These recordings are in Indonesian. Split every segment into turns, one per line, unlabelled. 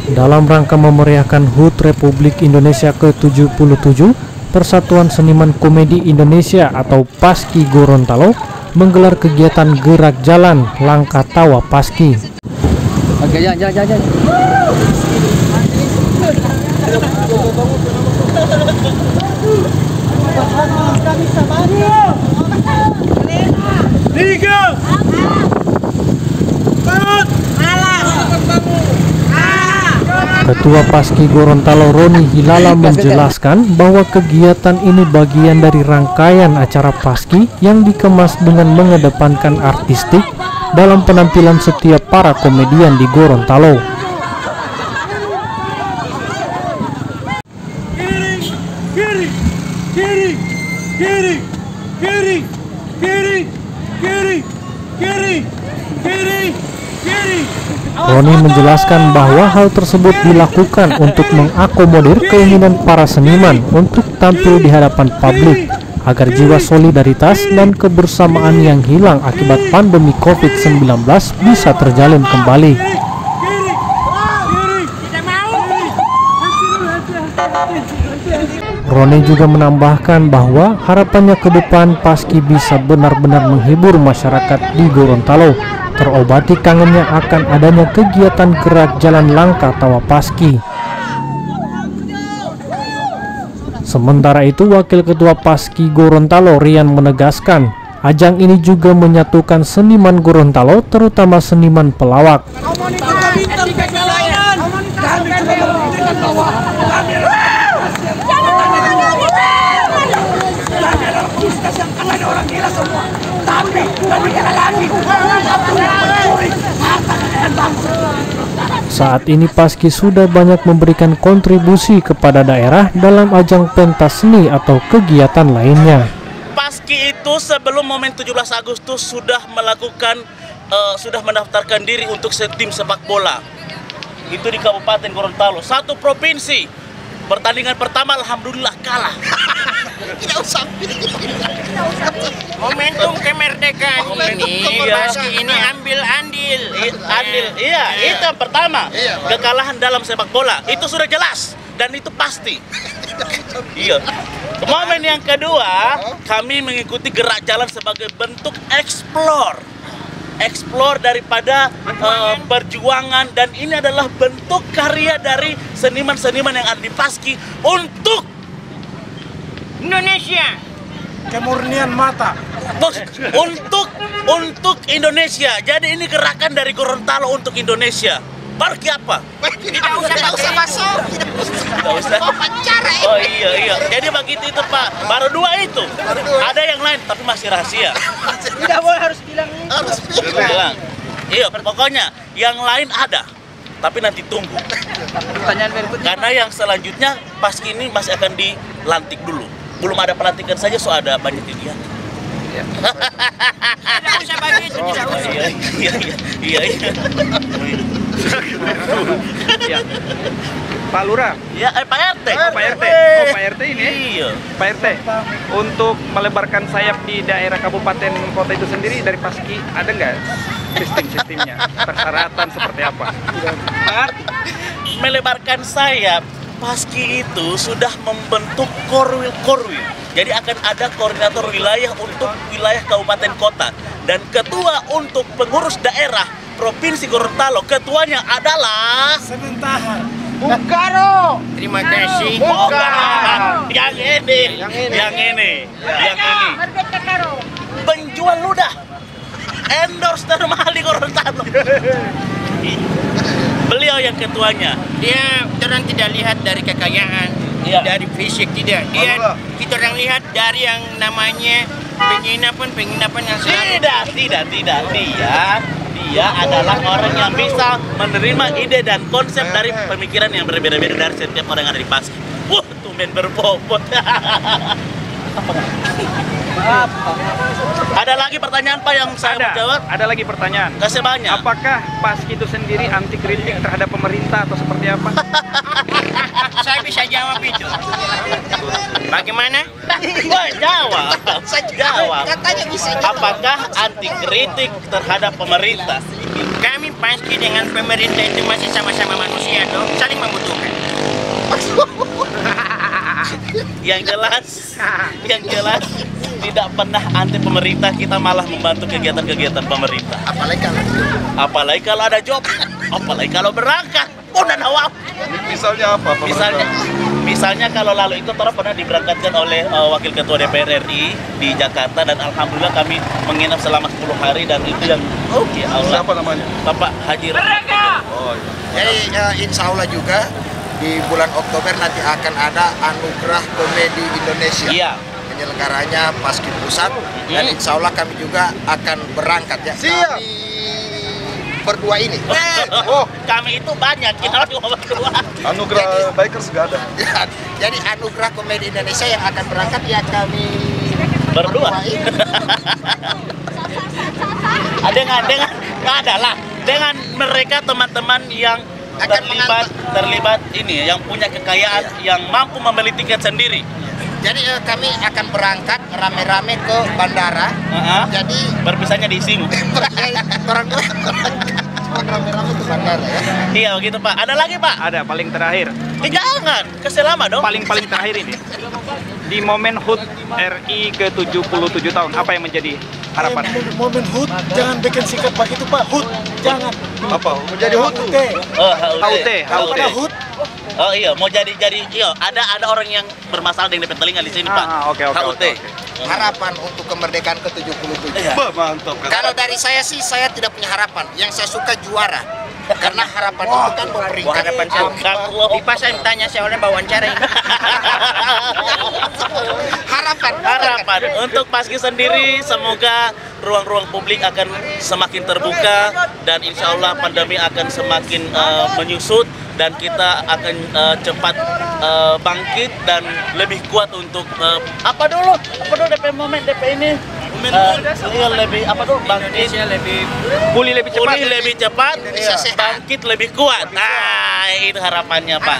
Dalam rangka memeriahkan HUT Republik Indonesia ke-77, Persatuan Seniman Komedi Indonesia atau Paski Gorontalo menggelar kegiatan gerak jalan Langkah Tawa Paski.
Oke, jalan.
Ketua Paski Gorontalo Roni Hilala menjelaskan bahwa kegiatan ini bagian dari rangkaian acara Paski yang dikemas dengan mengedepankan artistik dalam penampilan setiap para komedian di Gorontalo. Roni menjelaskan bahwa hal tersebut dilakukan untuk mengakomodir keinginan para seniman untuk tampil di hadapan publik agar jiwa solidaritas dan kebersamaan yang hilang akibat pandemi COVID-19 bisa terjalin kembali. Roni juga menambahkan bahwa harapannya ke depan Paski bisa benar-benar menghibur masyarakat di Gorontalo, terobati kangennya akan adanya kegiatan gerak jalan Langkah Tawa Paski. Sementara itu, Wakil Ketua Paski Gorontalo Rian menegaskan, ajang ini juga menyatukan seniman Gorontalo, terutama seniman pelawak. Saat ini Paski sudah banyak memberikan kontribusi kepada daerah dalam ajang pentas seni atau kegiatan lainnya.
Paski itu sebelum momen 17 Agustus sudah mendaftarkan diri untuk tim sepak bola. Itu di Kabupaten Gorontalo, satu provinsi. Pertandingan pertama alhamdulillah kalah. Tidak usah.
Momentum kemerdekaan ini, Paski ini ambil andil.
Iya, itu yang pertama. Kekalahan dalam sepak bola itu sudah jelas dan itu pasti. Iya. Momen yang kedua, kami mengikuti gerak jalan sebagai bentuk explore daripada perjuangan, dan ini adalah bentuk karya dari seniman-seniman yang ada di Paski untuk
Indonesia.
Kemurnian mata.
Untuk Indonesia. Jadi ini gerakan dari Gorontalo untuk Indonesia. Paski apa?
Tidak usah masuk.
Tidak usah. Oh iya. Jadi begitu itu Pak. Baru dua itu. Ada yang lain tapi masih rahasia.
Tidak boleh, harus bilang ini.
Harus bilang. Iya, pokoknya yang lain ada. Tapi nanti tunggu.
Pertanyaan berikutnya.
Karena yang selanjutnya Paski ini masih akan dilantik dulu. Belum ada pelantikan saja, so ada banyak kegiatan.
Tidak usah begitu, tidak usah.
Iya.
Pak Lurah.
Ya, Pak RT.
Pak RT ini.
Iya.
Pak RT, untuk melebarkan sayap di daerah kabupaten kota itu sendiri dari Paski ada nggak sistemnya? Persyaratan seperti apa?
Melebarkan sayap, Paski itu sudah membentuk korwil. Jadi akan ada koordinator wilayah untuk wilayah kabupaten kota dan ketua untuk pengurus daerah Provinsi Gorontalo. Ketuanya adalah
Sebentar.
Bukaro. Terima kasih.
Bukan. Yang ini. Penjual ludah. Endorse termahal di Gorontalo. Beliau yang ketuanya.
Dia orang tidak lihat dari kekayaan, dari fisik, tidak. Kita orang lihat dari yang namanya penginapan yang selalu.
Tidak. Dia adalah orang yang bisa menerima ide dan konsep dari pemikiran yang berbeda-beda dari setiap orang yang ada di Paski. Wah, tumben berbobot. Ada lagi pertanyaan Pak yang saya mau jawab?
Ada lagi pertanyaan.
Kasih banyak.
Apakah Paski itu sendiri anti kritik terhadap pemerintah atau seperti apa?
Saya bisa jawab itu. Bagaimana?
Jawab.
Katanya bisa.
Apakah anti kritik terhadap pemerintah?
Kami Paski dengan pemerintah itu masih sama-sama manusia, toh, saling membutuhkan.
Yang jelas tidak pernah anti pemerintah, kita malah membantu kegiatan-kegiatan pemerintah. Apalagi kalau ada job, apalagi kalau berangkat.
Misalnya apa?
Misalnya kalau lalu itu pernah diberangkatkan oleh Wakil Ketua DPR RI di Jakarta, dan alhamdulillah kami menginap selama 10 hari, dan itu yang Allah.
Siapa namanya?
Bapak Haji.
Oh, iya.
Jadi insya Allah juga di bulan Oktober nanti akan ada Anugerah Komedi Indonesia.
Iya.
Penyelenggaranya Paski Pusat, dan insya Allah kami juga akan berangkat ya. Kami berdua ini.
Kami itu banyak, kita cuma berdua.
Anugerah Bikers gak ada.
Ya, jadi Anugerah Komedi Indonesia yang akan berangkat ya kami
Berdua.
ini.
Dengan mereka teman-teman yang
Akan
terlibat ini, yang punya kekayaan, yang mampu membeli tiket sendiri.
Jadi kami akan berangkat rame-rame ke bandara. Jadi
Berpisahnya di Singu.
orang rame-rame ke bandara ya.
Iya begitu Pak. Ada lagi Pak?
Ada paling terakhir.
Jangan, keselama dong.
Paling terakhir ini. Di momen HUT RI ke-77 tahun, apa yang menjadi harapan?
Momen HUT, jangan bikin sikap begitu Pak. HUT, jangan.
Apa? Menjadi HUT?
Pada HUT.
Oh iya, mau jadi iya, ada orang yang bermasalah dengan telinga di sini Pak.
Oke.
HUT.
Harapan untuk kemerdekaan ke-77.
Iya.
Mantap.
Kalau dari saya sih, saya tidak punya harapan. Yang saya suka juara. Karena harapan itu kan memberikan
Ipa saya tanya saya oleh wawancara ini.
Harapan untuk Paski sendiri, semoga ruang-ruang publik akan semakin terbuka, dan insya Allah pandemi akan semakin menyusut, dan kita akan cepat bangkit dan lebih kuat untuk apa dulu DP ini lebih bangkit,
Pulih lebih cepat.
bangkit lebih kuat. Nah, itu harapannya Pak.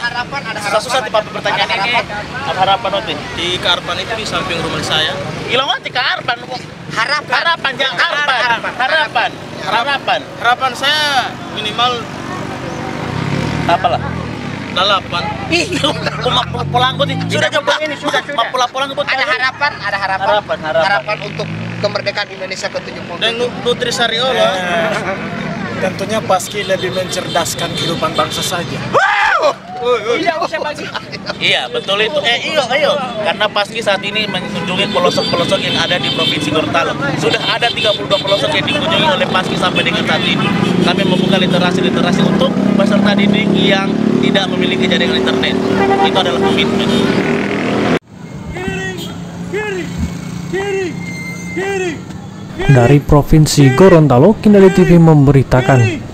Susah-susah di Pak pertanyaan ini. Apa harapan nanti? Di Kearpan itu di samping rumah saya. Hilang nanti Kearpan. Harapan saya minimal apalah? 8. Ih, pulang nih. Sudah coba ini, sudah. Pulang
ada harapan untuk kemerdekaan Indonesia ke-77.
Dan Nutrisari Allah. Tentunya Paski lebih mencerdaskan kehidupan bangsa saja.
Iya, betul itu. Iyo. Karena Paski saat ini mengunjungi pelosok-pelosok yang ada di Provinsi Gorontalo. Sudah ada 32 pelosok yang dikunjungi oleh Paski sampai dengan saat ini. Kami membuka literasi untuk peserta didik yang tidak memiliki jaringan internet. Itu adalah komitmen.
Dari Provinsi Gorontalo, Kendali TV memberitakan.